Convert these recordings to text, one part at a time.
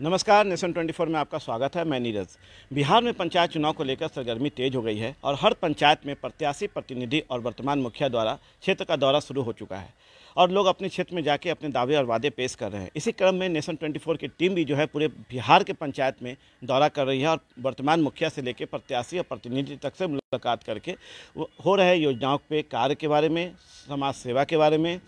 नमस्कार, नेशन 24 में आपका स्वागत है। मैं नीरज। बिहार में पंचायत चुनाव को लेकर सरगर्मी तेज हो गई है और हर पंचायत में प्रत्याशी, प्रतिनिधि और वर्तमान मुखिया द्वारा क्षेत्र का दौरा शुरू हो चुका है और लोग अपने क्षेत्र में जाके अपने दावे और वादे पेश कर रहे हैं। इसी क्रम में नेशन 24 की टीम भी जो है पूरे बिहार के पंचायत में दौरा कर रही है और वर्तमान मुखिया से लेकर प्रत्याशी और प्रतिनिधि तक से मुलाकात करके हो रहे योजनाओं पे कार्य के बारे में, समाज सेवा के बारे में,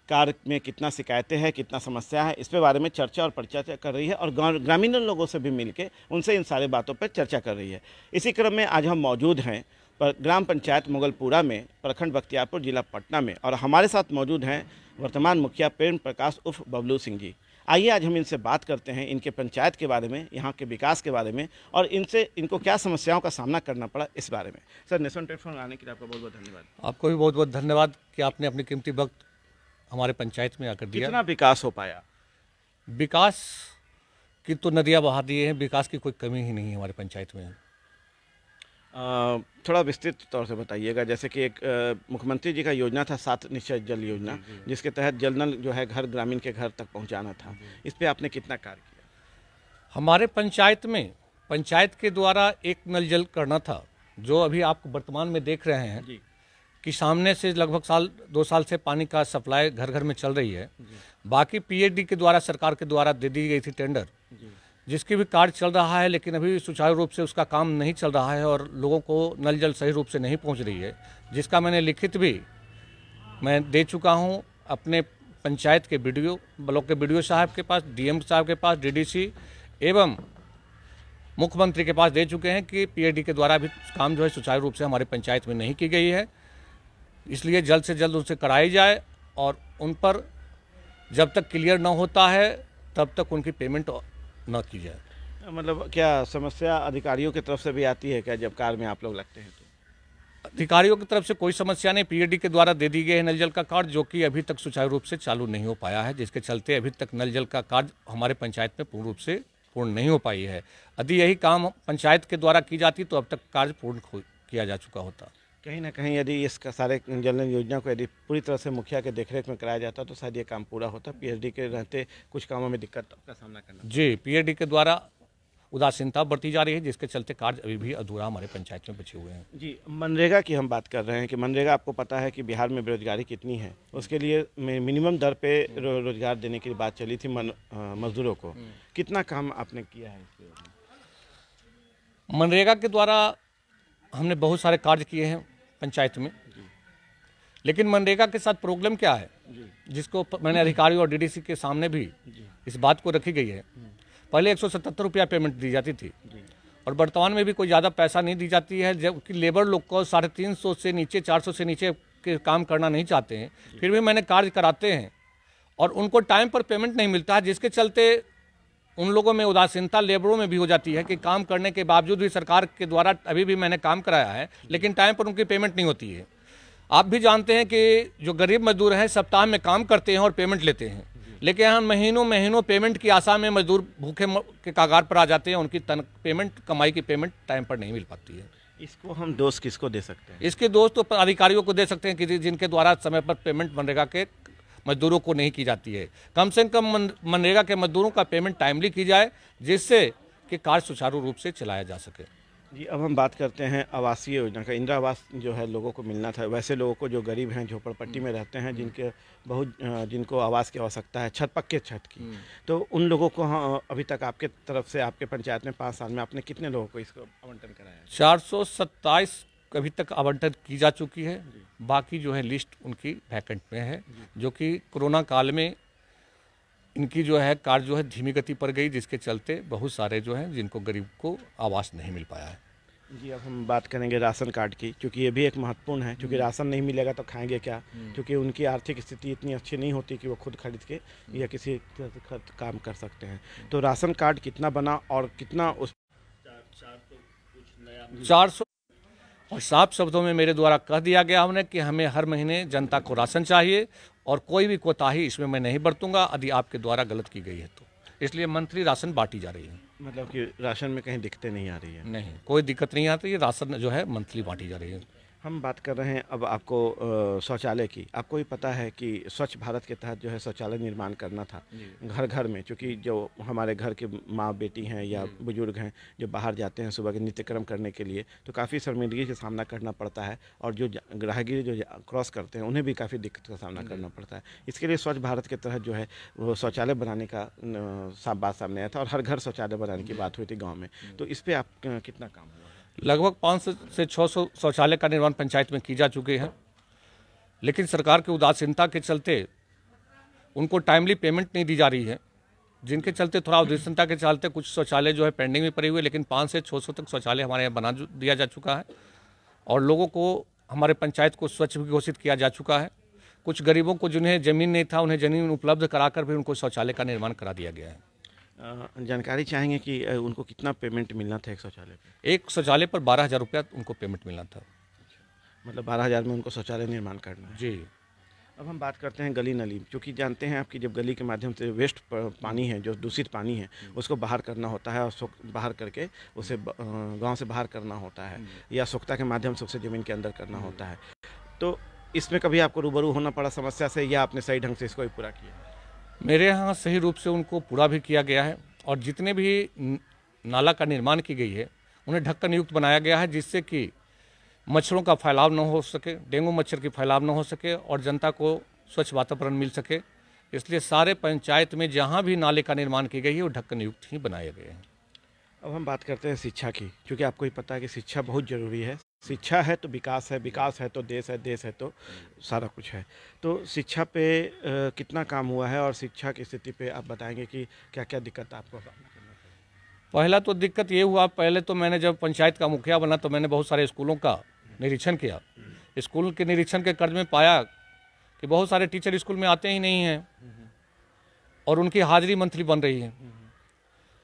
कार्य में कितना शिकायतें हैं, कितना समस्या है, इस पे बारे में चर्चा और परिचर्चा कर रही है और ग्रामीण लोगों से भी मिलके उनसे इन सारे बातों पर चर्चा कर रही है। इसी क्रम में आज हम मौजूद हैं ग्राम पंचायत मुगलपुरा में, प्रखंड बख्तियारपुर, जिला पटना में, और हमारे साथ मौजूद हैं वर्तमान मुखिया प्रेम प्रकाश उर्फ बबलू सिंह जी। आइए आज हम इनसे बात करते हैं इनके पंचायत के बारे में, यहाँ के विकास के बारे में और इनको क्या समस्याओं का सामना करना पड़ा इस बारे में। सर, नेशन 24 में आने के लिए आपका बहुत बहुत धन्यवाद। आपको भी बहुत बहुत धन्यवाद कि आपने अपनी कीमती वक्त हमारे पंचायत में आकर दिया। कितना विकास हो पाया? विकास की तो नदियाँ बहा दिए हैं, विकास की कोई कमी ही नहीं है हमारे पंचायत में। थोड़ा विस्तृत तौर से बताइएगा। जैसे कि एक मुख्यमंत्री जी का योजना था 7 निश्चय जल योजना, जिसके तहत जल नल जो है घर ग्रामीण के घर तक पहुंचाना था। इस पे आपने कितना कार्य किया? हमारे पंचायत में पंचायत के द्वारा एक नल जल करना था, जो अभी आप वर्तमान में देख रहे हैं जी। कि सामने से लगभग 2 साल से पानी का सप्लाई घर घर में चल रही है। बाकी पीएचडी के द्वारा, सरकार के द्वारा दे दी गई थी टेंडर, जिसकी भी कार्य चल रहा है, लेकिन अभी सुचारू रूप से उसका काम नहीं चल रहा है और लोगों को नल जल सही रूप से नहीं पहुंच रही है, जिसका मैंने लिखित भी मैं दे चुका हूं अपने पंचायत के बीडीओ, ब्लॉक के बीडीओ साहब के पास, डीएम साहब के पास, डीडीसी एवं मुख्यमंत्री के पास दे चुके हैं कि पीएचडी के द्वारा भी काम जो है सुचारू रूप से हमारे पंचायत में नहीं की गई है। इसलिए जल्द से जल्द उनसे कराई जाए और उन पर जब तक क्लियर न होता है तब तक उनकी पेमेंट न की जाए। मतलब क्या समस्या अधिकारियों की तरफ से भी आती है क्या जब कार्य में आप लोग लगते हैं तो? अधिकारियों की तरफ से कोई समस्या नहीं, पीएचडी के द्वारा दे दी गई है नल जल का कार्य, जो कि अभी तक सुचारू रूप से चालू नहीं हो पाया है, जिसके चलते अभी तक नल जल का कार्य हमारे पंचायत में पूर्ण रूप से पूर्ण नहीं हो पाई है। यदि यही काम पंचायत के द्वारा की जाती तो अब तक कार्य पूर्ण किया जा चुका होता। कहीं ना कहीं यदि इसका सारे जल योजना को यदि पूरी तरह से मुखिया के देखरेख में कराया जाता तो शायद ये काम पूरा होता। पीएचडी के रहते कुछ कामों में दिक्कत का सामना करना। जी, पीएचडी के द्वारा उदासीनता बढ़ती जा रही है, जिसके चलते कार्य अभी भी अधूरा हमारे पंचायत में बचे हुए हैं। जी, मनरेगा की हम बात कर रहे हैं कि मनरेगा, आपको पता है कि बिहार में बेरोजगारी कितनी है, उसके लिए मिनिमम दर पे रोजगार देने की बात चली थी मजदूरों को। कितना काम आपने किया है इसके? मनरेगा के द्वारा हमने बहुत सारे कार्य किए हैं पंचायत में, लेकिन मनरेगा के साथ प्रॉब्लम क्या है, जिसको मैंने अधिकारियों और डीडीसी के सामने भी इस बात को रखी गई है। पहले 177 रुपया पेमेंट दी जाती थी और वर्तमान में भी कोई ज़्यादा पैसा नहीं दी जाती है, जबकि लेबर लोग को 350 से नीचे, 400 से नीचे के काम करना नहीं चाहते हैं। फिर भी मैंने कार्य कराते हैं और उनको टाइम पर पेमेंट नहीं मिलता है, जिसके चलते उन लोगों में उदासीनता लेबरों में भी हो जाती है कि काम करने के बावजूद भी सरकार के द्वारा अभी भी मैंने काम कराया है, लेकिन टाइम पर उनकी पेमेंट नहीं होती है। आप भी जानते हैं कि जो गरीब मजदूर हैं सप्ताह में काम करते हैं और पेमेंट लेते हैं, लेकिन यहाँ महीनों पेमेंट की आशा में मजदूर भूखे के कागार पर आ जाते हैं, उनकी पेमेंट, कमाई की पेमेंट टाइम पर नहीं मिल पाती है। इसको हम दोष किसको दे सकते हैं? इसके दोष तो अधिकारियों को दे सकते हैं कि जिनके द्वारा समय पर पेमेंट मनरेगा के मजदूरों को नहीं की जाती है। कम से कम मनरेगा के मजदूरों का पेमेंट टाइमली की जाए, जिससे कि कार्य सुचारू रूप से चलाया जा सके। जी, अब हम बात करते हैं आवासीय योजना का। इंदिरा आवास जो है लोगों को मिलना था, वैसे लोगों को जो गरीब हैं, झोपड़पट्टी में रहते हैं, जिनको आवास की आवश्यकता है, पक्के छत की, तो उन लोगों को अभी तक आपके तरफ से, आपके पंचायत में 5 साल में आपने कितने लोगों को इसको आवंटन कराया? 427 अभी तक आवंटन की जा चुकी है। बाकी जो है लिस्ट उनकी वैकेंट में है, जो कि कोरोना काल में इनकी जो है कार्य जो है धीमी गति पर गई, जिसके चलते बहुत सारे जो हैं जिनको गरीब को आवास नहीं मिल पाया है। जी, अब हम बात करेंगे राशन कार्ड की, क्योंकि ये भी एक महत्वपूर्ण है। क्योंकि राशन नहीं मिलेगा तो खाएंगे क्या, क्योंकि उनकी आर्थिक स्थिति इतनी अच्छी नहीं होती कि वो खुद खरीद के या किसी काम कर सकते हैं। तो राशन कार्ड कितना बना और कितना उस 400 और साफ शब्दों में मेरे द्वारा कह दिया गया हमने कि हमें हर महीने जनता को राशन चाहिए और कोई भी कोताही इसमें मैं नहीं बरतूंगा यदि आपके द्वारा गलत की गई है तो। इसलिए मंथली राशन बांटी जा रही है। मतलब कि राशन में कहीं दिक्कतें नहीं आ रही है? नहीं, कोई दिक्कत नहीं आती है, राशन जो है मंथली बांटी जा रही है। हम बात कर रहे हैं अब आपको शौचालय की। आपको ही पता है कि स्वच्छ भारत के तहत जो है शौचालय निर्माण करना था घर घर में, क्योंकि जो हमारे घर के माँ बेटी हैं या बुजुर्ग हैं जो बाहर जाते हैं सुबह के नित्यक्रम करने के लिए, तो काफ़ी शर्मिंदगी का सामना करना पड़ता है, और जो राहगीर जो क्रॉस करते हैं उन्हें भी काफ़ी दिक्कत का सामना करना पड़ता है। इसके लिए स्वच्छ भारत के तहत जो है वो शौचालय बनाने का बात सामने आया था, और हर घर शौचालय बनाने की बात हुई थी गाँव में। तो इस पर आप कितना काम हुआ? लगभग 500 से 600 शौचालय का निर्माण पंचायत में की जा चुके हैं, लेकिन सरकार की उदासीनता के चलते उनको टाइमली पेमेंट नहीं दी जा रही है, जिनके चलते थोड़ा उदासीनता के चलते कुछ शौचालय जो है पेंडिंग में पड़े हुए, लेकिन 500 से 600 तक शौचालय हमारे यहाँ बना दिया जा चुका है, और लोगों को हमारे पंचायत को स्वच्छ भी घोषित किया जा चुका है। कुछ गरीबों को जिन्हें ज़मीन नहीं था उन्हें ज़मीन उपलब्ध कराकर भी उनको शौचालय का निर्माण करा दिया गया है। जानकारी चाहेंगे कि उनको कितना पेमेंट मिलना था एक शौचालय पे? एक शौचालय पर 12,000 रुपया उनको पेमेंट मिलना था। मतलब 12,000 में उनको शौचालय निर्माण करना है। जी। अब हम बात करते हैं गली नली, क्योंकि जानते हैं आपकी जब गली के माध्यम से वेस्ट पानी है, जो दूषित पानी है, उसको बाहर करना होता है, और बाहर करके उसे गांव से बाहर करना होता है, या सोख्ता के माध्यम से उसे ज़मीन के अंदर करना होता है। तो इसमें कभी आपको रूबरू होना पड़ा समस्या से, या आपने सही ढंग से इसको भी पूरा किया? मेरे यहाँ सही रूप से उनको पूरा भी किया गया है, और जितने भी नाला का निर्माण की गई है उन्हें ढक्कन युक्त बनाया गया है, जिससे कि मच्छरों का फैलाव न हो सके, डेंगू मच्छर की फैलाव न हो सके, और जनता को स्वच्छ वातावरण मिल सके। इसलिए सारे पंचायत में जहाँ भी नाले का निर्माण की गई है वो ढक्कन युक्त ही बनाए गए हैं। अब हम बात करते हैं शिक्षा की, क्योंकि आपको ही पता है कि शिक्षा बहुत ज़रूरी है। शिक्षा है तो विकास है, विकास है तो देश है, देश है तो सारा कुछ है। तो शिक्षा पे कितना काम हुआ है, और शिक्षा की स्थिति पे आप बताएंगे कि क्या क्या दिक्कत आपको सामना करना पड़ा? पहला तो दिक्कत ये हुआ, पहले तो मैंने जब पंचायत का मुखिया बना तो मैंने बहुत सारे स्कूलों का निरीक्षण किया। स्कूल के निरीक्षण के क्रम में पाया कि बहुत सारे टीचर स्कूल में आते ही नहीं हैं, और उनकी हाजिरी मंथली बन रही है।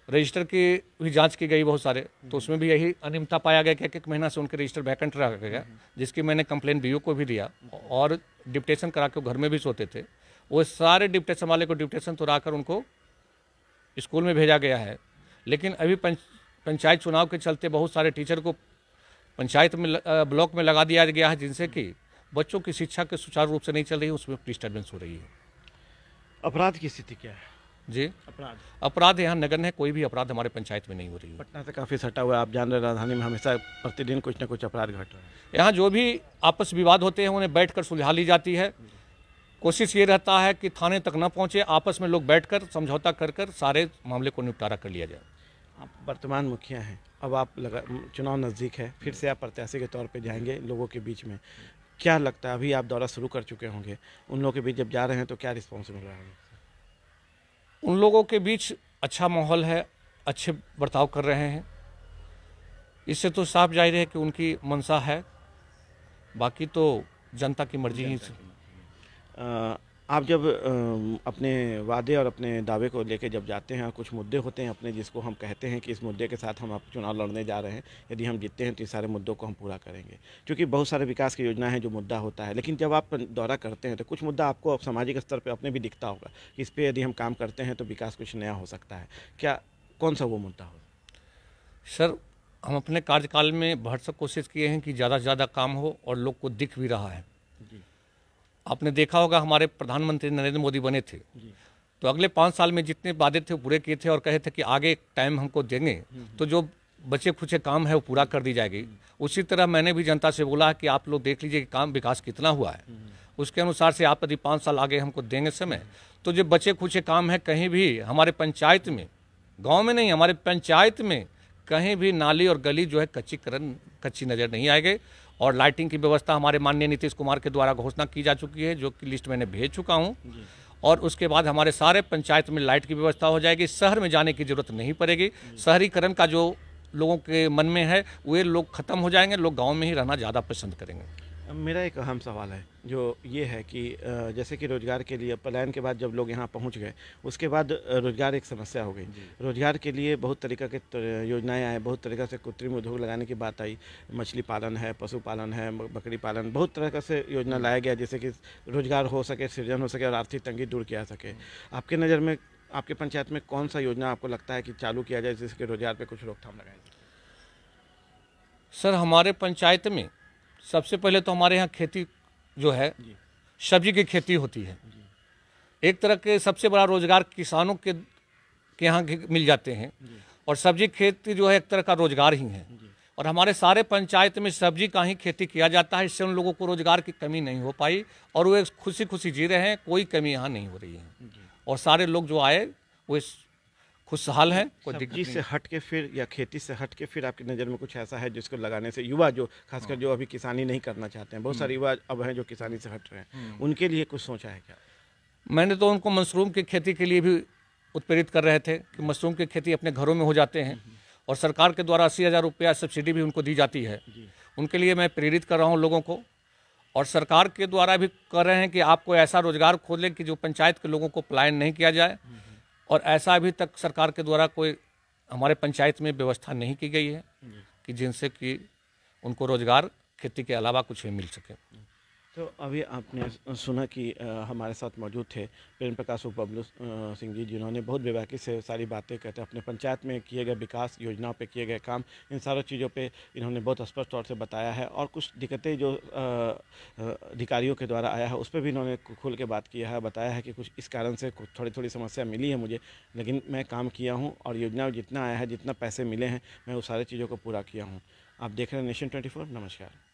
रजिस्टर की भी जांच की गई बहुत सारे, तो उसमें भी यही अनियमितता पाया गया कि एक महीना से उनके रजिस्टर वैकेंट रह गया, जिसकी मैंने कंप्लेन बीओ को भी दिया, और डिप्टेशन करा के घर में भी सोते थे। वो सारे डिप्टेशन वाले को डिप्टेशन तो कर उनको स्कूल में भेजा गया है। लेकिन अभी पंचायत चुनाव के चलते बहुत सारे टीचर को पंचायत में ब्लॉक में लगा दिया गया है, जिनसे कि बच्चों की शिक्षा के सुचारू रूप से नहीं चल रही है, उसमें डिस्टर्बेंस हो रही है। अपराध की स्थिति क्या है? जी, अपराध यहाँ नगण्य है, कोई भी अपराध हमारे पंचायत में नहीं हो रही है। पटना से काफ़ी सटा हुआ है, आप जान रहे हैं राजधानी में हमेशा प्रतिदिन कुछ ना कुछ अपराध घट रहा है। यहाँ जो भी आपस विवाद होते हैं उन्हें बैठकर सुलझा ली जाती है। कोशिश ये रहता है कि थाने तक न पहुँचे, आपस में लोग बैठकर समझौता कर सारे मामले को निपटारा कर लिया जाए। आप वर्तमान मुखिया हैं, अब आप चुनाव नज़दीक है, फिर से आप प्रत्याशी के तौर पर जाएंगे लोगों के बीच में। क्या लगता है, अभी आप दौरा शुरू कर चुके होंगे, उन लोगों के बीच जब जा रहे हैं तो क्या रिस्पॉन्स मिल रहा है? उन लोगों के बीच अच्छा माहौल है, अच्छे बर्ताव कर रहे हैं। इससे तो साफ जाहिर है कि उनकी मंशा है, बाकी तो जनता की मर्जी ही। आप जब अपने वादे और अपने दावे को लेकर जब जाते हैं, और कुछ मुद्दे होते हैं अपने, जिसको हम कहते हैं कि इस मुद्दे के साथ हम आप चुनाव लड़ने जा रहे हैं, यदि हम जीतते हैं तो इस सारे मुद्दों को हम पूरा करेंगे, क्योंकि बहुत सारे विकास की योजना है जो मुद्दा होता है। लेकिन जब आप दौरा करते हैं तो कुछ मुद्दा आपको सामाजिक स्तर पर अपने भी दिखता होगा कि इस पर यदि हम काम करते हैं तो विकास कुछ नया हो सकता है। क्या, कौन सा वो मुद्दा हो? सर, हम अपने कार्यकाल में भरसक कोशिश किए हैं कि ज़्यादा से ज़्यादा काम हो, और लोग को दिख भी रहा है। आपने देखा होगा हमारे प्रधानमंत्री नरेंद्र मोदी बने थे, तो अगले 5 साल में जितने वादे थे वो पूरे किए थे, और कहे थे कि आगे टाइम हमको देंगे तो जो बचे खुचे काम है वो पूरा कर दी जाएगी। उसी तरह मैंने भी जनता से बोला कि आप लोग देख लीजिए कि काम विकास कितना हुआ है, उसके अनुसार से आप यदि 5 साल आगे हमको देंगे समय, तो जो बचे खुचे काम है कहीं भी हमारे पंचायत में, गाँव में नहीं, हमारे पंचायत में कहीं भी नाली और गली जो है कच्ची नज़र नहीं आएगी। और लाइटिंग की व्यवस्था हमारे माननीय नीतीश कुमार के द्वारा घोषणा की जा चुकी है, जो कि लिस्ट मैंने भेज चुका हूं। और उसके बाद हमारे सारे पंचायत में लाइट की व्यवस्था हो जाएगी, शहर में जाने की जरूरत नहीं पड़ेगी। शहरीकरण का जो लोगों के मन में है वे लोग खत्म हो जाएंगे, लोग गांव में ही रहना ज़्यादा पसंद करेंगे। मेरा एक अहम सवाल है, जो ये है कि जैसे कि रोज़गार के लिए पलायन के बाद जब लोग यहाँ पहुँच गए, उसके बाद रोज़गार एक समस्या हो गई। रोज़गार के लिए बहुत तरीक़ा के योजनाएं आए, बहुत तरीक़ा से कृत्रिम उद्योग लगाने की बात आई, मछली पालन है, पशुपालन है, बकरी पालन, बहुत तरह से योजना लाया गया, जिससे कि रोज़गार हो सके, सृजन हो सके, और आर्थिक तंगी दूर किया सके। आपके नज़र में, आपके पंचायत में कौन सा योजना आपको लगता है कि चालू किया जाए जिसके रोज़गार पर कुछ रोकथाम लगाई जाए? सर, हमारे पंचायत में सबसे पहले तो हमारे यहाँ खेती जो है सब्जी की खेती होती है। एक तरह के सबसे बड़ा रोजगार किसानों के यहाँ मिल जाते हैं, और सब्जी खेती जो है एक तरह का रोजगार ही है। और हमारे सारे पंचायत में सब्जी का ही खेती किया जाता है। इससे उन लोगों को रोजगार की कमी नहीं हो पाई और वे खुशी खुशी जी रहे हैं, कोई कमी यहाँ नहीं हो रही है। और सारे लोग जो आए वो खुशहाल हैं, कोई दिक्कत सब्जी नहीं। से हट के फिर या खेती से हट के फिर आपकी नज़र में कुछ ऐसा है जिसको लगाने से युवा जो खासकर जो अभी किसानी नहीं करना चाहते हैं, बहुत सारे युवा अब हैं जो किसानी से हट रहे हैं, उनके लिए कुछ सोचा है क्या? मैंने तो उनको मशरूम की खेती के लिए भी उत्प्रेरित कर रहे थे कि मशरूम की खेती अपने घरों में हो जाते हैं, और सरकार के द्वारा 80,000 रुपया सब्सिडी भी उनको दी जाती है। उनके लिए मैं प्रेरित कर रहा हूँ लोगों को, और सरकार के द्वारा भी कर रहे हैं कि आपको ऐसा रोजगार खोलें कि जो पंचायत के लोगों को पलायन नहीं किया जाए। और ऐसा अभी तक सरकार के द्वारा कोई हमारे पंचायत में व्यवस्था नहीं की गई है कि जिनसे कि उनको रोजगार खेती के अलावा कुछ भी मिल सके। तो अभी आपने सुना कि हमारे साथ मौजूद थे प्रेम प्रकाश उर्फ बबलू सिंह जी, जिन्होंने बहुत बेबाकी से सारी बातें कहते हैं, अपने पंचायत में किए गए विकास योजनाओं पे किए गए काम, इन सारी चीज़ों पे इन्होंने बहुत स्पष्ट तौर से बताया है। और कुछ दिक्कतें जो अधिकारियों के द्वारा आया है उस पर भी इन्होंने खुल के बात किया है, बताया है कि कुछ इस कारण से थोड़ी थोड़ी समस्या मिली है मुझे, लेकिन मैं काम किया हूँ और योजना जितना आया है, जितना पैसे मिले हैं, मैं उस सारी चीज़ों को पूरा किया हूँ। आप देख रहे हैं नेशन 24। नमस्कार।